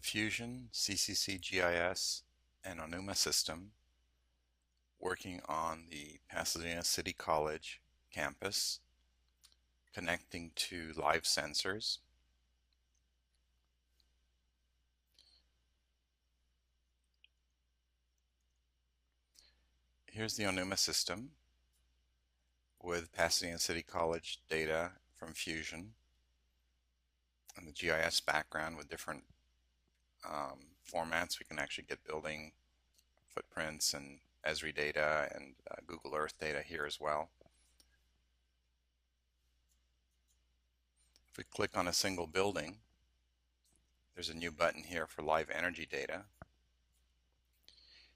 The Fusion, CCC GIS, and ONUMA system working on the Pasadena City College campus, connecting to live sensors. Here's the ONUMA system with Pasadena City College data from Fusion and the GIS background with different formats. We can actually get building footprints and Esri data and Google Earth data here as well. If we click on a single building, there's a new button here for live energy data.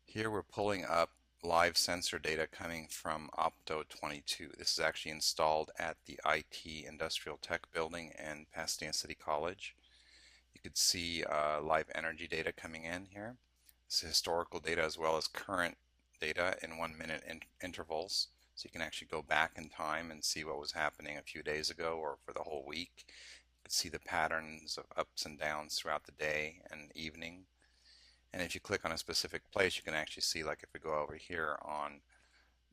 Here we're pulling up live sensor data coming from Opto22. This is actually installed at the IT Industrial Tech building in Pasadena City College. You could see live energy data coming in here. This is historical data as well as current data in 1 minute intervals. So you can actually go back in time and see what was happening a few days ago or for the whole week. You can see the patterns of ups and downs throughout the day and evening. And if you click on a specific place, you can actually see, like if we go over here on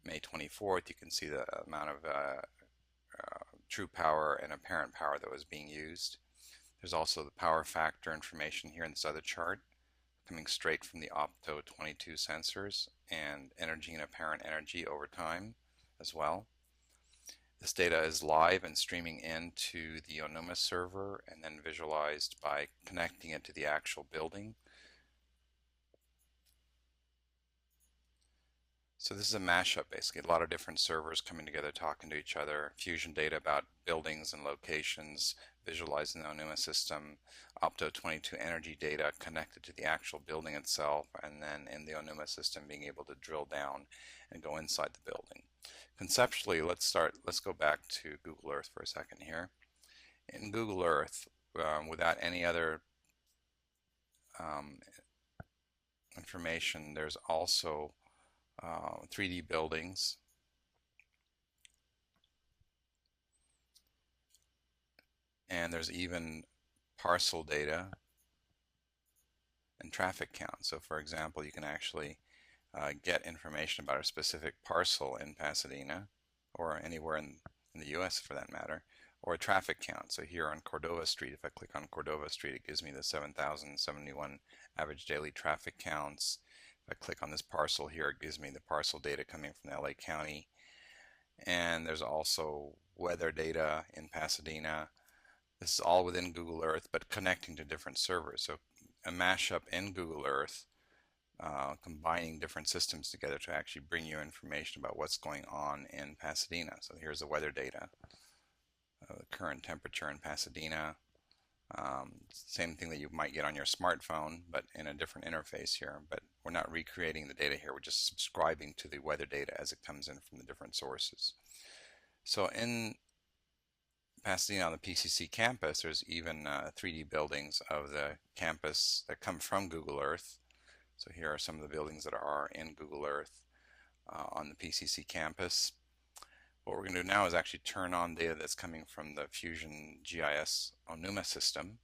May 24th, you can see the amount of true power and apparent power that was being used. There's also the power factor information here in this other chart, coming straight from the Opto22 sensors and energy and apparent energy over time as well. This data is live and streaming into the ONUMA server and then visualized by connecting it to the actual building. So this is a mashup, basically, a lot of different servers coming together, talking to each other, Fusion data about buildings and locations, visualizing the ONUMA system, Opto22 energy data connected to the actual building itself, and then in the ONUMA system being able to drill down and go inside the building. Conceptually, let's go back to Google Earth for a second here. In Google Earth, without any other information, there's also 3D buildings, and there's even parcel data and traffic count. So for example, you can actually get information about a specific parcel in Pasadena or anywhere in the US for that matter, or a traffic count. So here on Cordova Street, if I click on Cordova Street, it gives me the 7,071 average daily traffic counts. If I click on this parcel here, it gives me the parcel data coming from LA County. And there's also weather data in Pasadena. This is all within Google Earth, but connecting to different servers. So a mashup in Google Earth, combining different systems together to actually bring you information about what's going on in Pasadena. So here's the weather data, the current temperature in Pasadena. Same thing that you might get on your smartphone, but in a different interface here. But we're not recreating the data here. We're just subscribing to the weather data as it comes in from the different sources. So in Pasadena on the PCC campus, there's even 3D buildings of the campus that come from Google Earth. So here are some of the buildings that are in Google Earth on the PCC campus. What we're going to do now is actually turn on data that's coming from the Fusion GIS ONUMA system.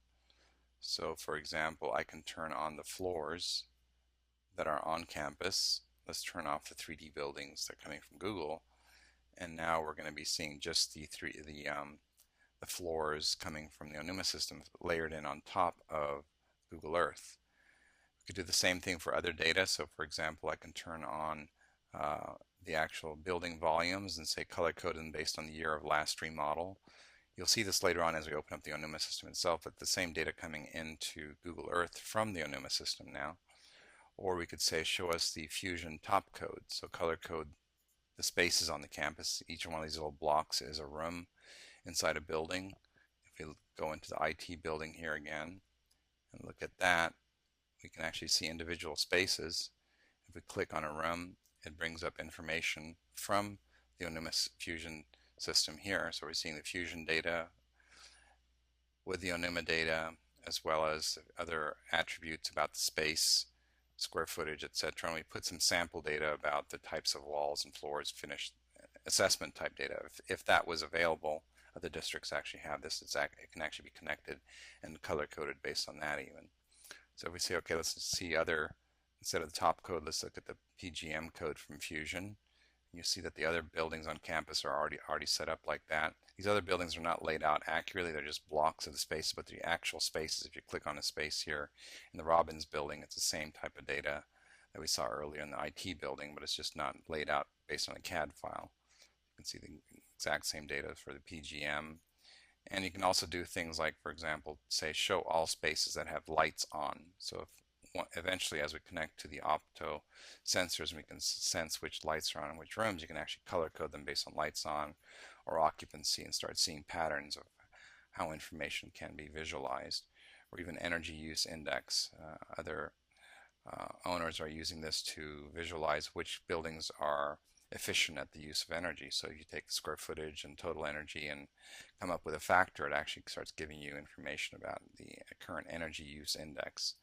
So for example, I can turn on the floors that are on campus. Let's turn off the 3D buildings that are coming from Google. And now we're going to be seeing just the floors coming from the ONUMA system layered in on top of Google Earth. We could do the same thing for other data. So for example, I can turn on the actual building volumes and say color code them based on the year of last remodel. You'll see this later on as we open up the ONUMA system itself, but the same data coming into Google Earth from the ONUMA system now. Or we could say show us the Fusion top code. So color code the spaces on the campus. Each one of these little blocks is a room inside a building. If we go into the IT building here again and look at that, we can actually see individual spaces. If we click on a room, it brings up information from the ONUMA Fusion system here. So we're seeing the Fusion data with the ONUMA data, as well as other attributes about the space, square footage, etc. And we put some sample data about the types of walls and floors, finished assessment type data. If that was available, other districts actually have this. It can actually be connected and color coded based on that even. So if we say, okay, let's see other, instead of the top code, let's look at the PGM code from Fusion. You see that the other buildings on campus are already set up like that. These other buildings are not laid out accurately, they're just blocks of the spaces, but the actual spaces, if you click on a space here in the Robbins building, it's the same type of data that we saw earlier in the IT building, but it's just not laid out based on a CAD file. You can see the exact same data for the PGM. And you can also do things like, for example, say show all spaces that have lights on. So if eventually, as we connect to the opto sensors and we can sense which lights are on in which rooms, you can actually color code them based on lights on or occupancy and start seeing patterns of how information can be visualized, or even energy use index. Other owners are using this to visualize which buildings are efficient at the use of energy. So if you take the square footage and total energy and come up with a factor, it actually starts giving you information about the current energy use index,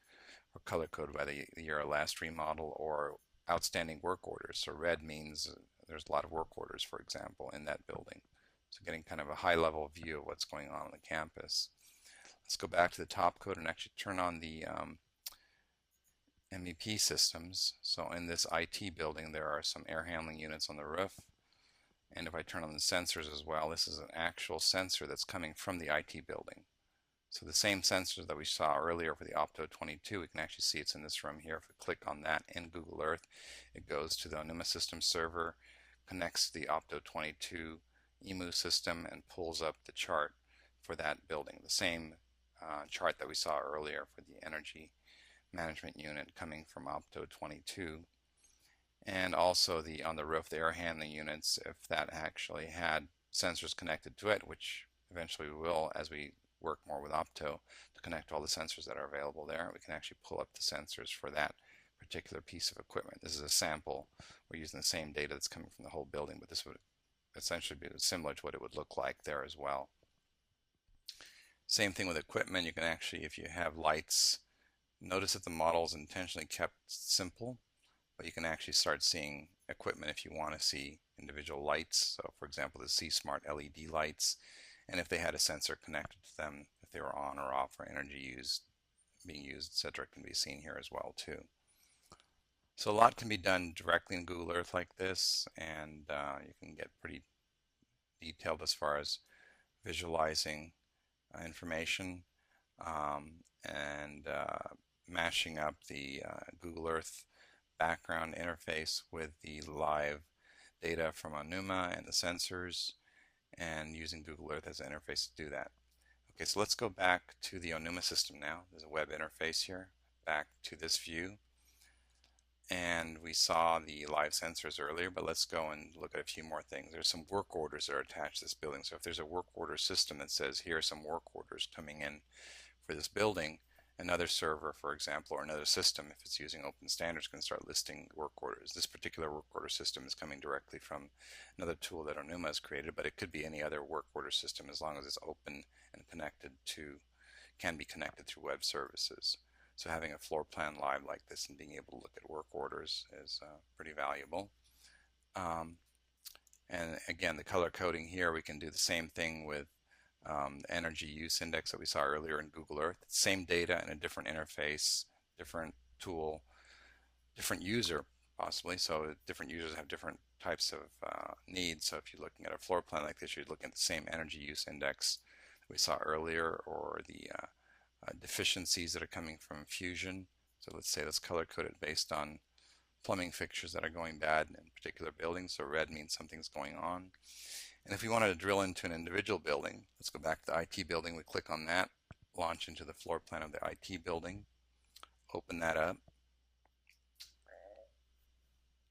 or color coded by the year of last remodel, or outstanding work orders. So red means there's a lot of work orders, for example, in that building. So getting kind of a high level view of what's going on the campus. Let's go back to the top code and actually turn on the MEP systems. So in this IT building, there are some air handling units on the roof. And if I turn on the sensors as well, this is an actual sensor that's coming from the IT building. So the same sensors that we saw earlier for the Opto 22, we can actually see it's in this room here. If we click on that in Google Earth, it goes to the Onuma System server, connects to the Opto 22 EMU system, and pulls up the chart for that building. The same chart that we saw earlier for the energy management unit coming from Opto 22. And also on the roof, the air handling units, if that actually had sensors connected to it, which eventually we will as we work more with Opto to connect all the sensors that are available there, we can actually pull up the sensors for that particular piece of equipment. This is a sample. We're using the same data that's coming from the whole building, but this would essentially be similar to what it would look like there as well. Same thing with equipment. You can actually, if you have lights, notice that the model is intentionally kept simple, but you can actually start seeing equipment if you want to see individual lights. So for example, the C-Smart LED lights, and if they had a sensor connected to them, if they were on or off, or energy being used, etc., can be seen here as well too. So a lot can be done directly in Google Earth like this, and you can get pretty detailed as far as visualizing information and mashing up the Google Earth background interface with the live data from Onuma and the sensors, and using Google Earth as an interface to do that. Okay, so let's go back to the Onuma system now. There's a web interface here. Back to this view. And we saw the live sensors earlier, but let's go and look at a few more things. There's some work orders that are attached to this building. So if there's a work order system that says here are some work orders coming in for this building, another server, for example, or another system, if it's using open standards, can start listing work orders. This particular work order system is coming directly from another tool that Onuma has created, but it could be any other work order system as long as it's open and can be connected through web services. So having a floor plan live like this and being able to look at work orders is pretty valuable. And again, the color coding here, we can do the same thing with the energy use index that we saw earlier in Google Earth. Same data in a different interface, different tool, different user possibly. So different users have different types of needs. So if you're looking at a floor plan like this, you're looking at the same energy use index that we saw earlier, or the deficiencies that are coming from Fusion. So let's color code it based on plumbing fixtures that are going bad in particular buildings. So red means something's going on. And if we wanted to drill into an individual building, let's go back to the IT building. We click on that, launch into the floor plan of the IT building, open that up,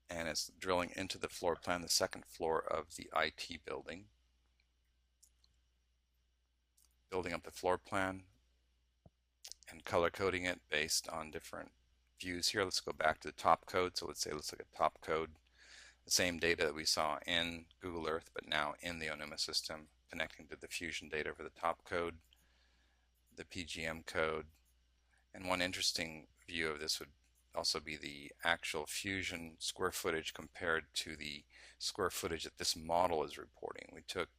and it's drilling into the floor plan, the second floor of the IT building. Building up the floor plan and color coding it based on different views here. Let's go look at top code. The same data that we saw in Google Earth, but now in the Onuma system, connecting to the Fusion data for the top code, the PGM code. And one interesting view of this would also be the actual Fusion square footage compared to the square footage that this model is reporting. We took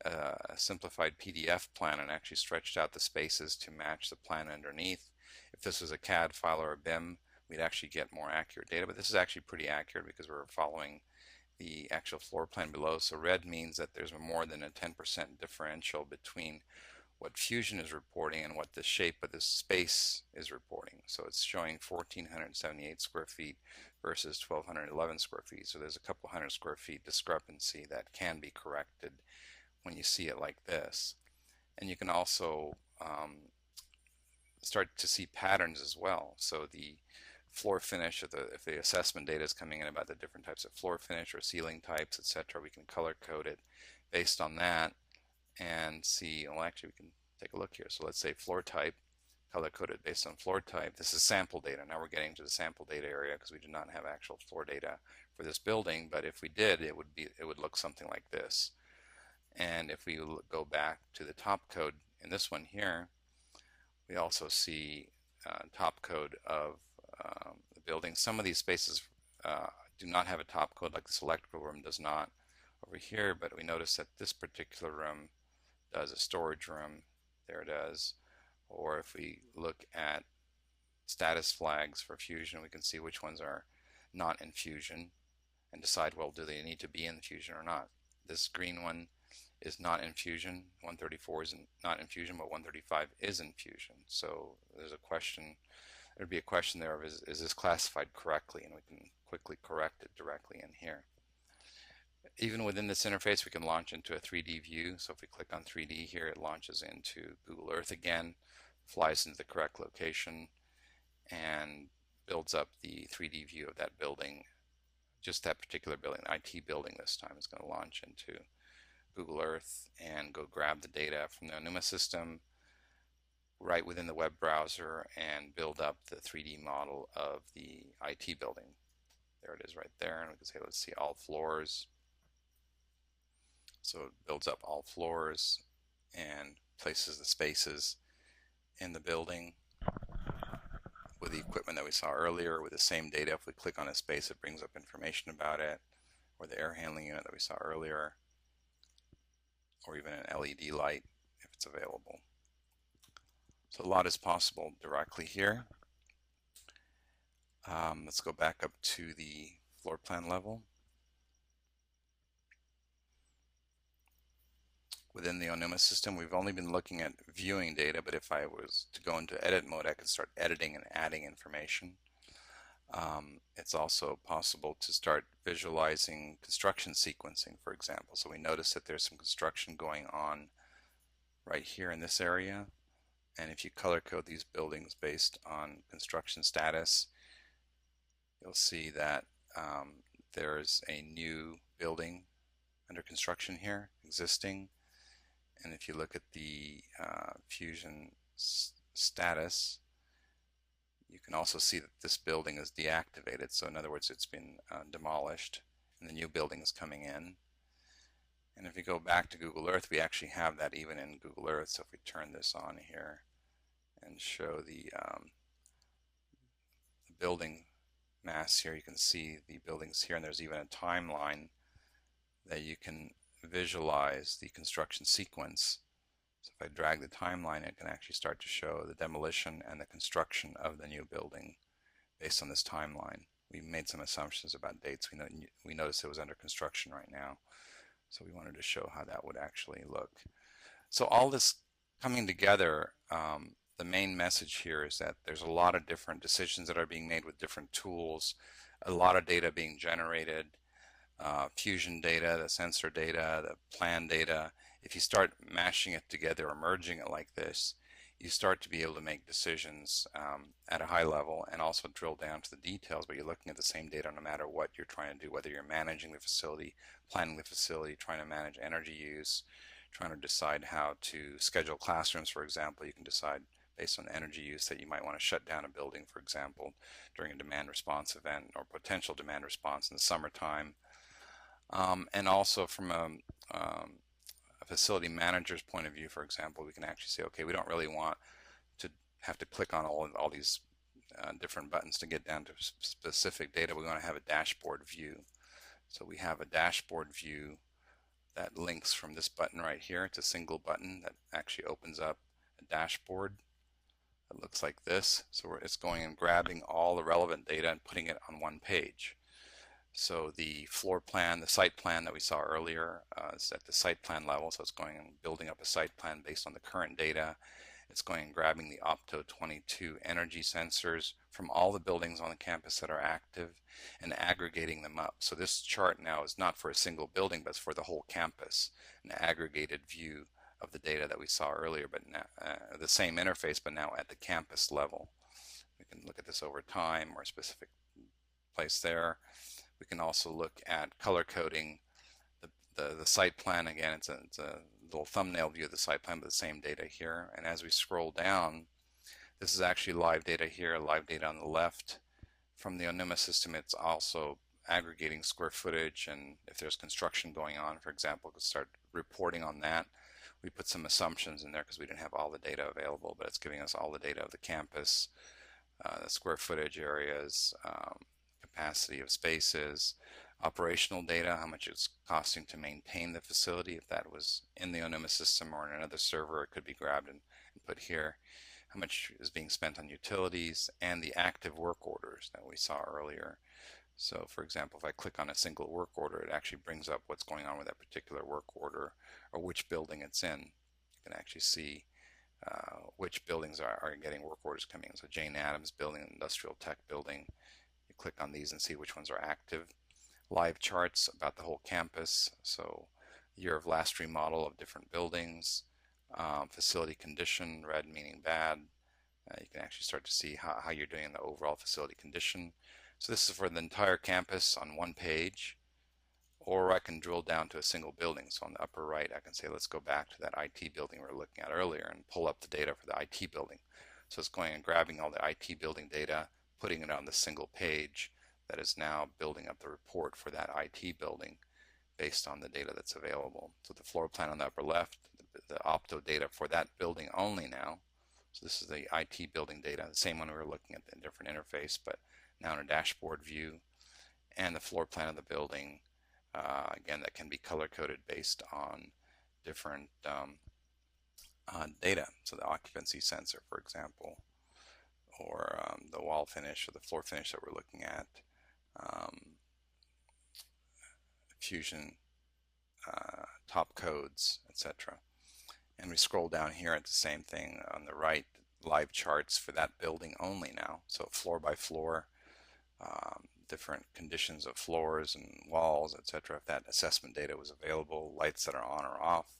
a simplified PDF plan and actually stretched out the spaces to match the plan underneath. If this was a CAD file or a BIM, we'd actually get more accurate data, but this is actually pretty accurate because we're following the actual floor plan below. So red means that there's more than a 10% differential between what Fusion is reporting and what the shape of this space is reporting. So it's showing 1,478 square feet versus 1,211 square feet. So there's a couple hundred square feet discrepancy that can be corrected when you see it like this. And you can also start to see patterns as well. So the floor finish, if the assessment data is coming in about the different types of floor finish or ceiling types, etc., we can color code it based on that and see, well, actually we can take a look here. So let's say floor type, color coded based on floor type. This is sample data. Now we're getting to the sample data area because we do not have actual floor data for this building, but if we did, it would look something like this. And if we go back to the top code in this one here, we also see top code of the building. Some of these spaces do not have a top code, like this electrical room does not over here, but we notice that this particular room does. A storage room, there it is. Or if we look at status flags for Fusion, we can see which ones are not in Fusion and decide, well, do they need to be in Fusion or not. This green one is not in Fusion. 134 is not in Fusion, but 135 is in Fusion. So there's a question, there'd be a question there of is this classified correctly, and we can quickly correct it directly in here. Even within this interface, we can launch into a 3D view. So if we click on 3D here, it launches into Google Earth again, flies into the correct location, and builds up the 3D view of that building. Just that particular building, the IT building this time, is going to launch into Google Earth and go grab the data from the Onuma system right within the web browser and build up the 3D model of the IT building. There it is right there, and we can say, let's see all floors. So it builds up all floors and places the spaces in the building with the equipment that we saw earlier with the same data. If we click on a space, it brings up information about it, or the air handling unit that we saw earlier, or even an LED light if it's available. So a lot is possible directly here. Let's go back up to the floor plan level. Within the Onuma system, we've only been looking at viewing data, but if I was to go into edit mode, I could start editing and adding information. It's also possible to start visualizing construction sequencing, for example. So we notice that there's some construction going on right here in this area. And if you color code these buildings based on construction status, you'll see that there's a new building under construction here, existing. And if you look at the Fusion status, you can also see that this building is deactivated. So in other words, it's been demolished and the new building is coming in. And if you go back to Google Earth, we actually have that even in Google Earth. So if we turn this on here and show the building mass here, you can see the buildings here, and there's even a timeline that you can visualize the construction sequence. So if I drag the timeline, it can actually start to show the demolition and the construction of the new building based on this timeline. We made some assumptions about dates. We noticed it was under construction right now, so we wanted to show how that would actually look. So all this coming together, the main message here is that there's a lot of different decisions that are being made with different tools, a lot of data being generated, Fusion data, the sensor data, the plan data. If you start mashing it together or merging it like this, you start to be able to make decisions at a high level and also drill down to the details, but you're looking at the same data no matter what you're trying to do, whether you're managing the facility, planning the facility, trying to manage energy use, trying to decide how to schedule classrooms, for example. You can decide based on energy use that you might want to shut down a building, for example, during a demand response event or potential demand response in the summertime. And also from a facility manager's point of view, for example, we can actually say, okay, we don't really want to have to click on all these different buttons to get down to specific data. We want to have a dashboard view. So we have a dashboard view that links from this button right here. It's a single button that actually opens up a dashboard that looks like this. So it's going and grabbing all the relevant data and putting it on one page. So the floor plan, the site plan that we saw earlier is at the site plan level. So it's going and building up a site plan based on the current data. It's going and grabbing the Opto 22 energy sensors from all the buildings on the campus that are active and aggregating them up. So this chart now is not for a single building, but it's for the whole campus, an aggregated view of the data that we saw earlier, but now, the same interface, but now at the campus level. We can look at this over time or a specific place there. We can also look at color coding the site plan. Again, it's a little thumbnail view of the site plan, but the same data here. And as we scroll down, this is actually live data here, live data on the left. From the ONUMA system, it's also aggregating square footage, and if there's construction going on, for example, we start reporting on that. We put some assumptions in there because we didn't have all the data available, but it's giving us all the data of the campus, the square footage areas, capacity of spaces, operational data, how much it's costing to maintain the facility. If that was in the ONUMA system or in another server, it could be grabbed and put here. How much is being spent on utilities, and the active work orders that we saw earlier. So for example, if I click on a single work order, it actually brings up what's going on with that particular work order or which building it's in. You can actually see which buildings are getting work orders coming in. So Jane Addams building, Industrial Tech building. You click on these and see which ones are active. Live charts about the whole campus. So year of last remodel of different buildings. Facility condition, red meaning bad. You can actually start to see how you're doing in the overall facility condition. So this is for the entire campus on one page, or I can drill down to a single building. So on the upper right, I can say, let's go back to that IT building we were looking at earlier and pull up the data for the IT building. So it's going and grabbing all the IT building data, putting it on the single page that is now building up the report for that IT building based on the data that's available. So the floor plan on the upper left, the Opto data for that building only now. So this is the IT building data, the same one we were looking at in a different interface, but now in a dashboard view, and the floor plan of the building, again, that can be color coded based on different data. So the occupancy sensor, for example, or the wall finish or the floor finish that we're looking at, fusion, top codes, etc. And we scroll down here at the same thing on the right, live charts for that building only now. So floor by floor, different conditions of floors and walls, etc. If that assessment data was available, lights that are on or off.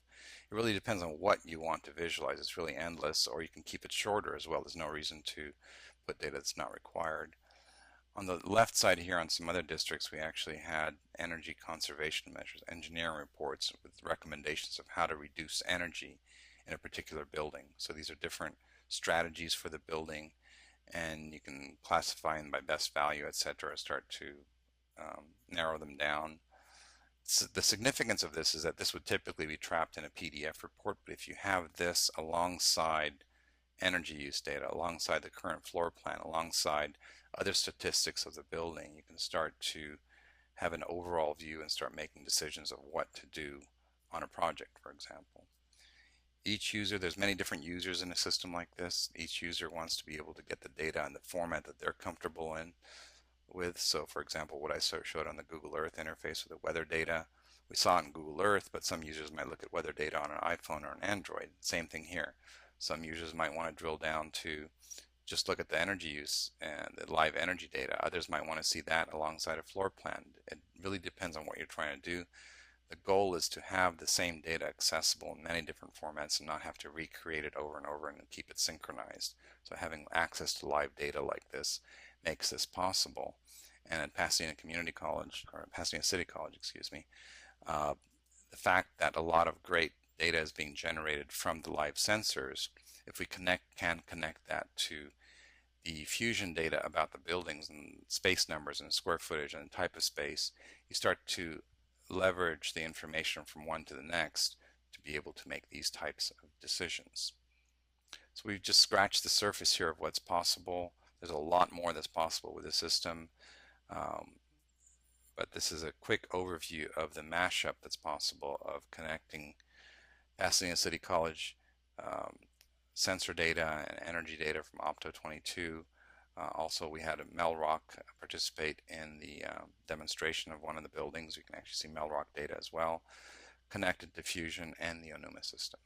It really depends on what you want to visualize. It's really endless, or you can keep it shorter as well. There's no reason to put data that's not required. On the left side here on some other districts, we actually had energy conservation measures, engineering reports with recommendations of how to reduce energy in a particular building. So these are different strategies for the building, and you can classify them by best value, etc. Start to narrow them down. So the significance of this is that this would typically be trapped in a PDF report, but if you have this alongside energy use data, alongside the current floor plan, alongside other statistics of the building, you can start to have an overall view and start making decisions of what to do on a project, for example. Each user, there's many different users in a system like this. Each user wants to be able to get the data in the format that they're comfortable with. So for example, what I showed on the Google Earth interface with the weather data, we saw it in Google Earth, but some users might look at weather data on an iPhone or an Android. Same thing here. Some users might want to drill down to just look at the energy use and the live energy data. Others might want to see that alongside a floor plan. It really depends on what you're trying to do. The goal is to have the same data accessible in many different formats and not have to recreate it over and over and keep it synchronized. So having access to live data like this makes this possible. And at Pasadena Community College, or Pasadena City College, excuse me, the fact that a lot of great data is being generated from the live sensors, if we can connect that to the fusion data about the buildings and space numbers and square footage and type of space, you start to leverage the information from one to the next to be able to make these types of decisions. So we've just scratched the surface here of what's possible. There's a lot more that's possible with the system. But this is a quick overview of the mashup that's possible of connecting Pasadena City College sensor data and energy data from Opto 22. Also, we had a Melrock participate in the demonstration of one of the buildings. You can actually see Melrock data as well, connected to Fusion and the Onuma system.